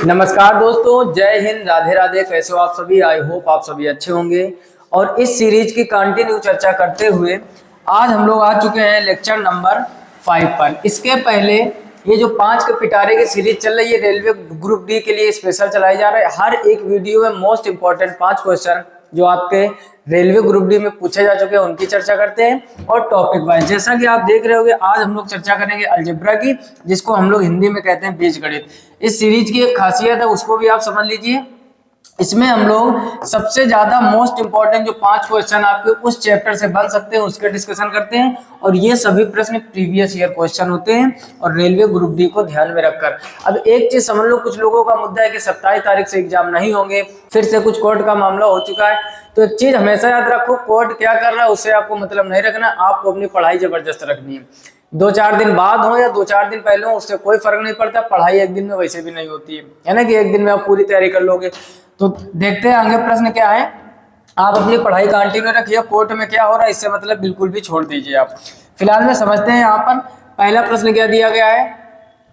नमस्कार दोस्तों, जय हिंद, राधे राधे। कैसे हो आप सभी? आई होप आप सभी अच्छे होंगे। और इस सीरीज की कंटिन्यू चर्चा करते हुए आज हम लोग आ चुके हैं लेक्चर नंबर 5 पर। इसके पहले ये जो 5 के पिटारे की सीरीज चल रही है, रेलवे ग्रुप डी के लिए स्पेशल चलाई जा रहा है। हर एक वीडियो में मोस्ट इंपॉर्टेंट 5 क्वेश्चन जो आपके रेलवे ग्रुप डी में पूछे जा चुके हैं उनकी चर्चा करते हैं। और टॉपिक वाइज जैसा कि आप देख रहे होंगे, आज हम लोग चर्चा करेंगे अलजेब्रा की, जिसको हम लोग हिंदी में कहते हैं बीजगणित। इस सीरीज की एक खासियत है, उसको भी आप समझ लीजिए। इसमें हम लोग सबसे ज्यादा मोस्ट इंपॉर्टेंट जो 5 क्वेश्चन आपके उस चैप्टर से बन सकते हैं उसके डिस्कशन करते हैं। और ये सभी प्रश्न प्रीवियस ईयर क्वेश्चन होते हैं और रेलवे ग्रुप डी को ध्यान में रखकर। अब एक चीज समझ लो, कुछ लोगों का मुद्दा है कि 27 तारीख से एग्जाम नहीं होंगे, फिर से कुछ कोर्ट का मामला हो चुका है। तो एक चीज हमेशा याद रखो, कोर्ट क्या कर रहा है उससे आपको मतलब नहीं रखना, आपको अपनी पढ़ाई जबरदस्त रखनी है। 2-4 दिन बाद हो या 2-4 दिन पहले हो, उससे कोई फर्क नहीं पड़ता। पढ़ाई एक दिन में वैसे भी नहीं होती है ना, कि एक दिन में आप पूरी तैयारी कर लोगे। तो देखते हैं आगे प्रश्न क्या है। आप अपनी पढ़ाई कंटिन्यू रखिए, कोर्ट में क्या हो रहा है इससे मतलब बिल्कुल भी छोड़ दीजिए आप। फिलहाल में समझते हैं यहाँ पर पहला प्रश्न क्या दिया गया है।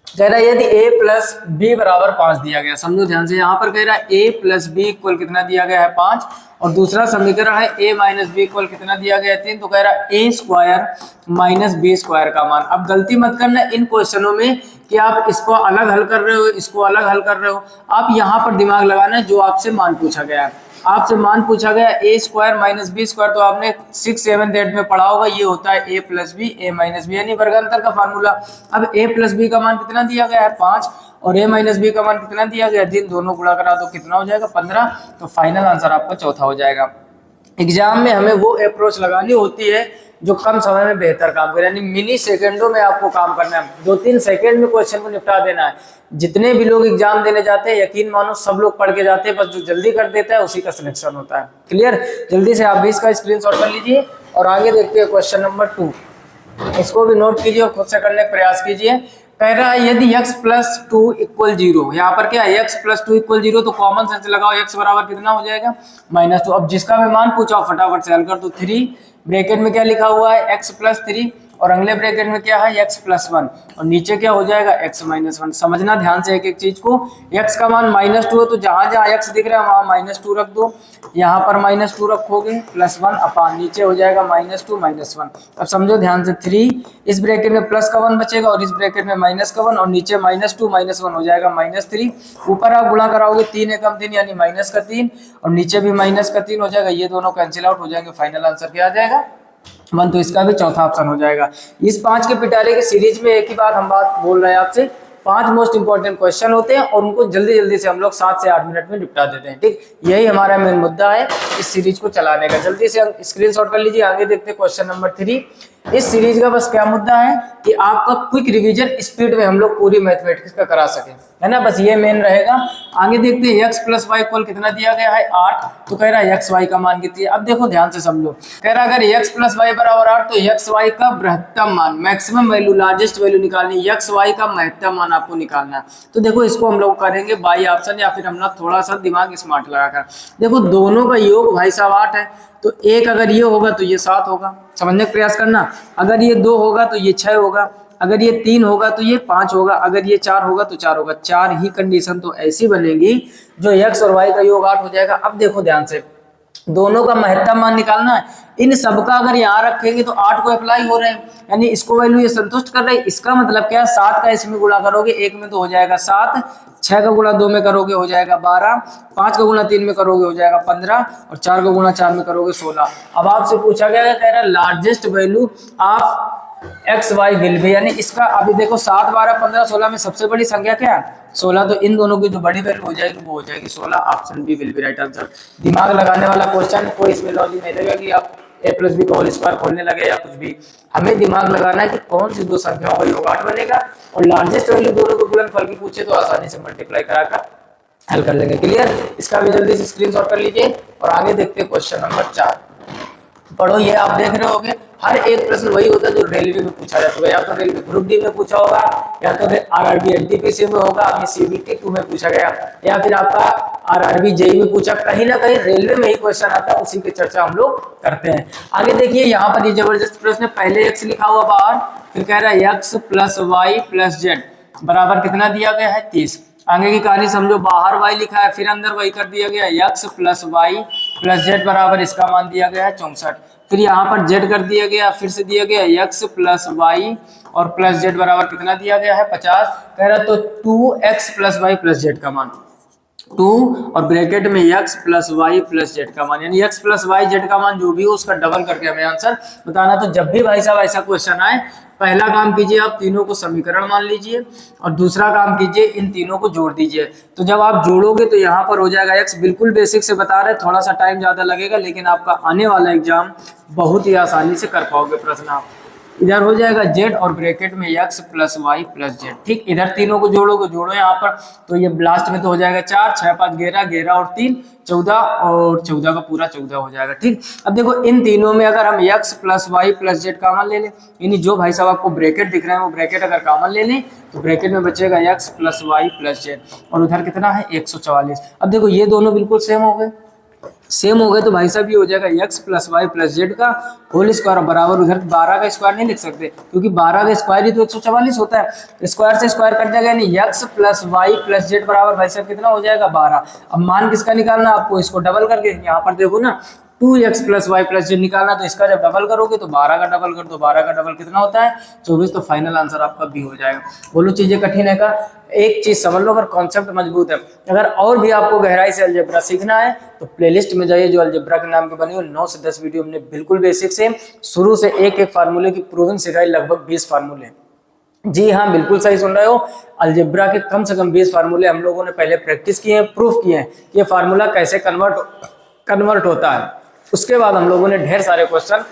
कह रहा है यदि a प्लस बी बराबर 5 दिया गया, समझो ध्यान से। यहाँ पर कह रहा है a प्लस बी इक्वल कितना दिया गया है 5, और दूसरा समीकरण है a माइनस बी इक्वल कितना दिया गया है 3। तो कह रहा है a square minus b square का मान। अब गलती मत करना इन क्वेश्चनों में कि आप इसको अलग हल कर रहे हो, इसको अलग हल कर रहे हो। आप यहाँ पर दिमाग लगाना है जो आपसे मान पूछा गया है। आपसे मान पूछा गया a square minus b square, तो आपने 6, 7, 8 में पढ़ा होगा। ये होता है a plus b, a minus b, यानी वर्गांतर का फार्मूला। अब a प्लस बी का मान कितना दिया गया है 5, और a माइनस बी का मान कितना दिया गया है 3। दोनों गुणा करा तो कितना हो जाएगा 15। तो फाइनल आंसर आपका चौथा हो जाएगा। एग्जाम में हमें वो अप्रोच लगानी होती है जो कम समय में बेहतर काम करे, यानी मिनी सेकंडों में आपको काम करना है। 2-3 सेकंड में क्वेश्चन को निपटा देना है। जितने भी लोग एग्जाम देने जाते हैं, यकीन मानो सब लोग पढ़ के जाते हैं, बस जो जल्दी कर देता है उसी का सिलेक्शन होता है। क्लियर? जल्दी से आप भी इसका स्क्रीनशॉट कर लीजिए और आगे देखते हैं क्वेश्चन नंबर 2। इसको भी नोट कीजिए और खुद से करने का प्रयास कीजिए। कह रहा है यदि x प्लस 2 इक्वल 0, यहाँ पर क्या है x प्लस 2 इक्वल 0, तो कॉमन सेंस लगाओ, x बराबर कितना हो जाएगा -2। अब जिसका मैं मान पूछा फटाफट से हल कर दो। 3 ब्रैकेट में क्या लिखा हुआ है x प्लस 3, और अगले ब्रैकेट में क्या है x प्लस 1, और नीचे क्या हो जाएगा x माइनस 1। समझना ध्यान से एक एक चीज को। x का मान -2 है तो जहां जहां x दिख रहा है वहां -2 रख दो। यहाँ पर -2 रखोगे, +1 अपान नीचे हो जाएगा -2 -1। अब समझो ध्यान से, 3 इस ब्रैकेट में प्लस का 1 बचेगा और इस ब्रैकेट में माइनस का 1, और नीचे -2 -1 हो जाएगा -3। ऊपर आप गुणा कराओगे 3 एकम 3 यानी -3, और नीचे भी -3 हो जाएगा। ये दोनों कैंसिल आउट हो जाएंगे। फाइनल आंसर क्या आ जाएगा 1। तो इसका भी चौथा ऑप्शन हो जाएगा। इस 5 के पिटारे की सीरीज में एक ही बात हम बात बोल रहे हैं आपसे, 5 मोस्ट इंपॉर्टेंट क्वेश्चन होते हैं और उनको जल्दी जल्दी से हम लोग 7 से 8 मिनट में निपटा देते हैं। ठीक, यही हमारा मेन मुद्दा है इस सीरीज को चलाने का। जल्दी से स्क्रीनशॉट कर लीजिए। आगे देखते हैं क्वेश्चन नंबर 3। इस सीरीज का बस क्या मुद्दा है कि आपका क्विक रिवीजन स्पीड में हम लोग पूरी मैथमेटिक्स का करा सके, है ना, बस ये मेन रहेगा। आगे देखते हैं x प्लस वाई इक्वल कितना दिया गया है 8। तो कह रहा है एक्स वाई का मान कितनी है। अब देखो ध्यान से समझो, कह रहा है अगर x प्लस वाई बराबर 8 तो एक्स वाई का बृहत्तम मान, मैक्सिमम वैल्यू, लार्जेस्ट वैल्यू निकालनी, एक्स वाई का महत्तम मान आपको निकालना है। तो देखो इसको हम लोग करेंगे बाई ऑप्शन, या फिर हम लोग थोड़ा सा दिमाग स्मार्ट लगाकर। देखो दोनों का योग भाई साहब 8 है, तो एक अगर ये होगा तो ये 7 होगा। समझने का प्रयास करना। अगर ये 2 होगा तो ये 6 होगा, अगर ये 3 होगा तो ये 5 होगा, अगर ये 4 होगा तो 4 होगा। 4 ही कंडीशन तो ऐसी बनेगी जो x और y का योग 8 हो जाएगा। अब देखो ध्यान से, दोनों का महत्तम मान निकालना है। इन सबका अगर यहाँ रखेंगे तो 8 को अप्लाई हो रहे हैं, यानी इसको वैल्यू ये संतुष्ट कर रहे हैं। इसका मतलब क्या है, 7 का इसमें गुणा करोगे 1 में तो हो जाएगा 7, 6 का गुणा 2 में करोगे हो जाएगा 12, 5 का गुणा 3 में करोगे हो जाएगा 15, और 4 का गुणा 4 में करोगे 16। अब आपसे पूछा गया कह रहा है largest value of x y will भी, यानी इसका अभी देखो 7, 12, 15, 16 में सबसे बड़ी संख्या क्या है 16। तो इन दोनों की जो बड़ी वैल्यू हो जाएगी वो हो जाएगी 16। Option B will be right answer. दिमाग लगाने वाला क्वेश्चन, कोई इसमें लॉजिक नहीं लगेगा कि आप a प्लस बी का होल स्क्वायर खोलने लगे या कुछ भी। हमें दिमाग लगाना है कि कौन सी दो संख्याओं का योग 8 बनेगा, और लार्जेस्ट वैल्यू दोनों को गुणनफल की पूछे तो आसानी से मल्टीप्लाई कराकर हल कर लेंगे। क्लियर? इसका भी जल्दी से स्क्रीनशॉट कर लीजिए और आगे देखते हैं क्वेश्चन नंबर 4। पढ़ो, ये आप देख रहे होगे हर एक प्रश्न वही होता है जो रेलवे में पूछा जाता है। या तो रेलवे ग्रुप डी में पूछा होगा, या तो आरआरबी एनटीपीसी में होगा, अभी सीबीटी 2 में पूछा गया, या फिर आपका आरआरबी जेई में पूछा। कहीं ना कहीं रेलवे में ही क्वेश्चन आता है, उसी की चर्चा हम लोग करते हैं। आगे देखिए यहाँ पर ये जबरदस्त प्रश्न, पहले एक्स लिखा हुआ बाहर, फिर कह रहा है x plus y plus z बराबर कितना दिया गया है 30। आगे की कहानी समझो, बाहर y लिखा है, फिर अंदर y कर दिया गया, x plus y plus z बराबर इसका मान दिया गया है 64। फिर यहाँ पर z कर दिया गया, फिर से दिया गया x प्लस वाई और प्लस जेड बराबर कितना दिया गया है 50। कह रहा तो 2x plus y plus z का मान 2 और ब्रैकेट में x plus y plus z का मान, यानी x प्लस वाई जेड का मान जो भी हो उसका डबल करके हमें आंसर बताना। तो जब भी भाई साहब ऐसा क्वेश्चन आए, पहला काम कीजिए आप तीनों को समीकरण मान लीजिए और दूसरा काम कीजिए इन तीनों को जोड़ दीजिए। तो जब आप जोड़ोगे तो यहाँ पर हो जाएगा x, बिल्कुल बेसिक से बता रहे, थोड़ा सा टाइम ज्यादा लगेगा लेकिन आपका आने वाला एग्जाम बहुत ही आसानी से कर पाओगे प्रश्न आप। इधर हो जाएगा z और ब्रैकेट में x plus y plus z, ठीक। इधर तीनों को जोड़ोगे, जोड़ो यहाँ पर, तो ये लास्ट में तो हो जाएगा 4, 6 5 11, 11 और 3 14 और 14 का पूरा 14 हो जाएगा, ठीक। अब देखो इन तीनों में अगर हम x plus y plus z common ले लें, यानी जो भाई साहब आपको ब्रैकेट दिख रहे हैं वो ब्रैकेट अगर कॉमन ले लें तो ब्रैकेट में बचेगा x plus y plus z और उधर कितना है 144। अब देखो ये दोनों बिल्कुल सेम हो गए, सेम हो गए तो भाई साहब ये हो जाएगा x plus y plus z का होल स्क्वायर बराबर, उधर 12 का स्क्वायर नहीं लिख सकते क्योंकि 12 का स्क्वायर ही तो 144 होता है, स्क्वायर से स्क्वायर कट जाएगा, यानी x plus y plus z बराबर भाई साहब कितना हो जाएगा 12। अब मान किसका निकालना आपको, इसको डबल करके, यहाँ पर देखो ना 2x plus y plus Z निकालना, तो इसका जब डबल करोगे तो 12 का डबल कर दो, 12 का डबल कितना होता है 24। तो फाइनल आंसर आपका बी हो जाएगा। बोलो चीजें कठिन है का, एक चीज समझ लो, अगर कॉन्सेप्ट मजबूत है, अगर और भी आपको गहराई से अलजेब्रा सीखना है तो प्लेलिस्ट में जाइए जो अलजेब्रा के नाम के बनी हो, 9 से 10 वीडियो हमने बिल्कुल बेसिक से शुरू से एक एक फार्मूले की प्रूविंग सिखाई, लगभग 20 फार्मूले। जी हाँ बिल्कुल सही सुन रहे हो, अलजेब्रा के कम से कम 20 फार्मूले हम लोगों ने पहले प्रैक्टिस किए हैं, प्रूफ किए हैं कि ये फार्मूला कैसे कन्वर्ट होता है। उसके बाद हम लोगों ने ढेर सारे क्वेश्चन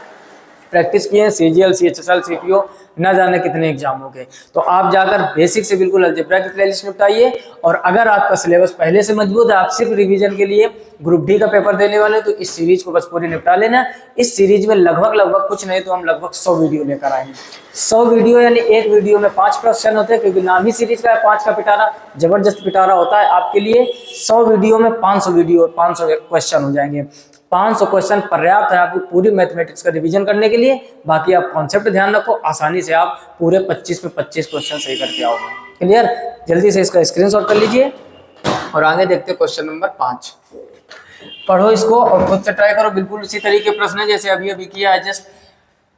प्रैक्टिस किए हैं, CGL, CHSL, CPO, न जाने कितने एग्जाम हो गए। तो आप जाकर बेसिक से बिल्कुल अलजेब्रा की प्लेलिस्ट निपटाइए, और अगर आपका सिलेबस पहले से मजबूत है, आप सिर्फ रिवीजन के लिए ग्रुप डी का पेपर देने वाले, तो इस सीरीज को बस पूरी निपटा लेना। इस सीरीज में लगभग कुछ नहीं तो हम लगभग 100 वीडियो लेकर आएंगे। 100 वीडियो यानी एक वीडियो में 5 क्वेश्चन होते हैं, क्योंकि नाम ही सीरीज का है 5 का पिटारा, जबरदस्त पिटारा होता है आपके लिए। 100 वीडियो में 500 क्वेश्चन हो जाएंगे। 500 क्वेश्चन पर्याप्त है आपको पूरी मैथमेटिक्स का रिवीजन करने के लिए। बाकी आप कॉन्सेप्ट ध्यान रखो, आसानी से आप पूरे 25 में 25 क्वेश्चन सही करके आओगे। क्लियर? जल्दी से इसका स्क्रीनशॉट कर लीजिए और आगे देखते हैं क्वेश्चन नंबर 5। पढ़ो इसको और खुद से ट्राई करो, बिल्कुल उसी तरीके प्रश्न है जैसे अभी किया है जस्ट।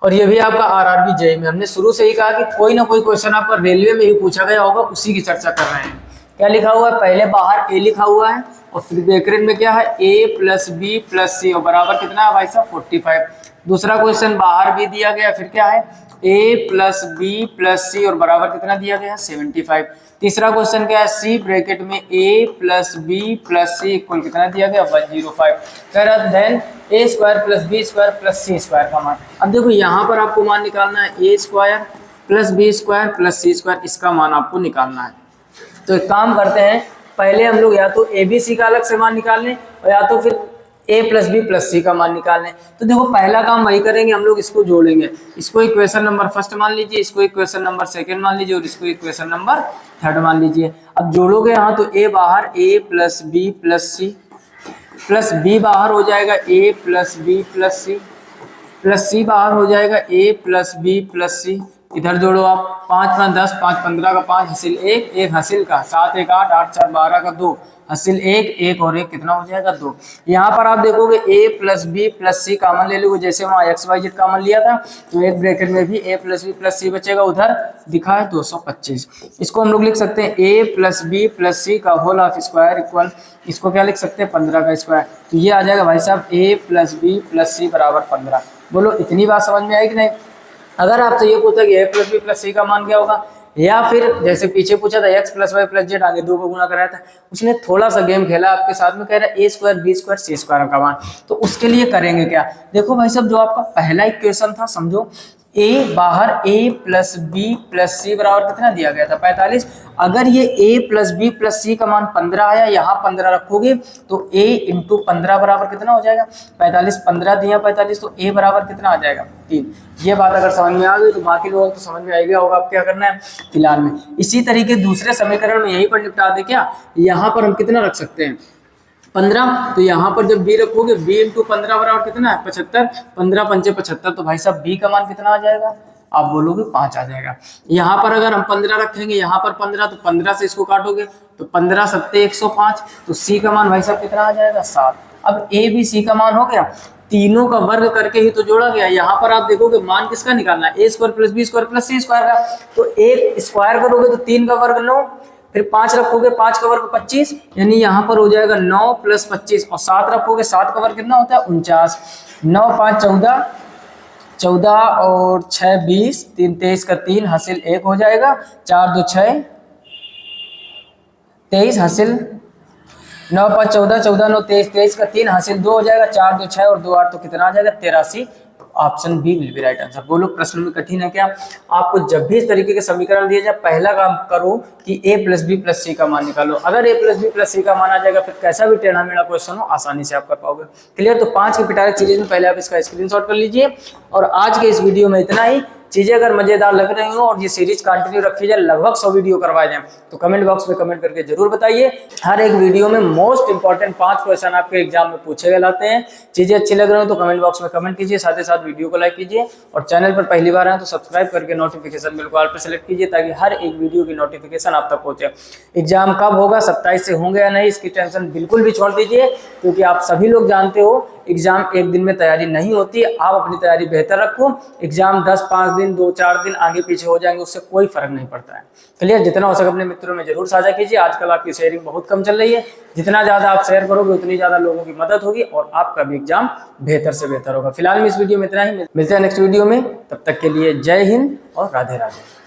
और ये भी आपका आरआरबी जेईई में, हमने शुरू से ही कहा कि कोई ना कोई क्वेश्चन आपका रेलवे में ही पूछा गया होगा, उसी की चर्चा कर रहे हैं। क्या लिखा हुआ है, पहले बाहर ए लिखा हुआ है और फिर ब्रैकेट में क्या है a प्लस बी प्लस सी और बराबर कितना है भाई साहब 45। दूसरा क्वेश्चन बाहर भी दिया गया, फिर क्या है a प्लस बी प्लस सी और बराबर कितना दिया गया है 75। तीसरा क्वेश्चन क्या है सी ब्रैकेट में a plus B plus c equal कितना दिया गया 105। Then a square plus B square plus C square का मान। अब देखो यहाँ पर आपको मान निकालना है a square plus B square plus C square, इसका मान आपको निकालना है। तो एक काम करते हैं, पहले हम लोग या तो ए बी सी का अलग से मान निकाल लें और या तो फिर a प्लस बी प्लस सी का मान निकाल लें। तो देखो पहला काम वही करेंगे, हम लोग इसको जोड़ेंगे। इसको इक्वेशन नंबर फर्स्ट मान लीजिए, इसको इक्वेशन नंबर सेकंड मान लीजिए और इसको इक्वेशन नंबर थर्ड मान लीजिए। अब जोड़ोगे यहाँ तो a बाहर a plus B plus C plus B बाहर हो जाएगा a plus B plus C plus C बाहर हो जाएगा a plus B plus C. इधर जोड़ो आप 5 5 10 5 15 का 5 हासिल 1 1 हासिल का 7 1 8 8 4 12 का 2 हासिल 1 1 और 1 कितना हो जाएगा 2। यहाँ पर आप देखोगे a प्लस बी प्लस सी कामन ले लोगे, जैसे वहाँ एक्स वाई जेड कामन लिया था तो एक ब्रैकेट में भी a प्लस बी प्लस सी बचेगा, उधर दिखा है 225। इसको हम लोग लिख सकते हैं a प्लस बी प्लस सी का होल ऑफ स्क्वायर इक्वल, इसको क्या लिख सकते हैं 15 का स्क्वायर। तो ये आ जाएगा भाई साहब a प्लस बी प्लस सी बराबर 15। बोलो इतनी बात समझ में आई कि नहीं? अगर आपसे ये पूछा कि a प्लस बी प्लस सी का मान क्या होगा, या फिर जैसे पीछे पूछा था x plus y plus z, आगे 2 को गुना कराया था, उसने थोड़ा सा गेम खेला आपके साथ में, कह रहा है a square b square c square का मान। तो उसके लिए करेंगे क्या, देखो भाई साहब जो आपका पहला इक्वेशन था, समझो a बाहर a प्लस बी प्लस सी बराबर कितना दिया गया था 45। अगर ये a प्लस बी प्लस सी का मान 15 आया, यहाँ 15 रखोगे तो a इंटू 15 बराबर कितना हो जाएगा 45। 15 दिया 45 तो a बराबर कितना आ जाएगा 3। ये बात अगर समझ में आ गई तो बाकी लोगों को तो समझ में आ गया होगा अब क्या करना है फिलहाल में। इसी तरीके दूसरे समीकरण में यहीं पर निपटा दे क्या, यहाँ पर हम कितना रख सकते हैं 15। तो यहाँ पर जब b रखोगे b इंटू 15 बराबर कितना है 75, 15 पंचे 75, तो भाई साहब b का मान कितना आ जाएगा आप बोलोगे 5 आ जाएगा। यहाँ पर अगर हम 15 रखेंगे, यहाँ पर 15, तो 15 से इसको काटोगे तो 15 सत्ते 105, तो सी का मान भाई साहब कितना आ जाएगा 7। अब ए बी सी का मान हो गया, तीनों का वर्ग करके ही तो जोड़ा गया। यहाँ पर आप देखोगे मान किसका निकालना है, A square plus B square plus C square का। तो एक स्क्वायर करोगे तो 3 का वर्ग 9, फिर 5 रखोगे 5 का वर्ग 25, यानी यहाँ पर हो जाएगा 9 प्लस 25, और 7 रखोगे 7 का वर्ग कितना होता है 49। 9 5 14, 14 और 6 20, 3 23 का 3 हासिल 1 हो जाएगा, 4 2 6 23 हासिल 9 5 14, 14 9 23, 23 का 3 हासिल 2 हो जाएगा, 4 2 6 और 2 8 तो कितना आ जाएगा 83। Option B will be right answer. बोलो प्रश्न में कठिन है क्या? आपको जब भी इस तरीके के समीकरण दिए जाए, पहला काम करो कि a प्लस बी प्लस सी का मान निकालो। अगर a प्लस बी प्लस सी का मान आ जाएगा, फिर कैसा भी टेढ़ा मेढ़ा क्वेश्चन हो आसानी से आप कर पाओगे। क्लियर? तो 5 के पिटारिक सीरीज में पहले आप इसका स्क्रीनशॉट कर लीजिए। और आज के इस वीडियो में इतना ही। चीजें अगर मजेदार लग रही हो और ये सीरीज कंटिन्यू रखी जाए, लगभग 100 वीडियो करवाए जाए, तो कमेंट बॉक्स में कमेंट करके जरूर बताइए। हर एक वीडियो में मोस्ट इंपॉर्टेंट 5 क्वेश्चन आपके एग्जाम में पूछे गए लाते हैं। चीजें अच्छी लग रही हो तो कमेंट बॉक्स में कमेंट कीजिए, साथ ही साथ वीडियो को लाइक कीजिए, और चैनल पर पहली बार आए तो सब्सक्राइब करके नोटिफिकेशन बिल को ऑल पर सेलेक्ट कीजिए, ताकि हर एक वीडियो की नोटिफिकेशन आप तक पहुंचे। एग्जाम कब होगा, 27 से होंगे या नहीं, इसकी टेंशन बिल्कुल भी छोड़ दीजिए, क्योंकि आप सभी लोग जानते हो एग्जाम एक दिन में तैयारी नहीं होती। आप अपनी तैयारी बेहतर रखो। एग्जाम 10-5 दिन 2-4 दिन आगे पीछे हो जाएंगे, उससे कोई फर्क नहीं पड़ता है। क्लियर? जितना हो सके अपने मित्रों में जरूर साझा कीजिए। आजकल आपकी शेयरिंग बहुत कम चल रही है, जितना ज्यादा आप शेयर करोगे उतनी ज्यादा लोगों की मदद होगी और आपका भी एग्जाम बेहतर से बेहतर होगा। फिलहाल में इस वीडियो में इतना ही, मिलते हैं नेक्स्ट वीडियो में। तब तक के लिए जय हिंद और राधे राधे।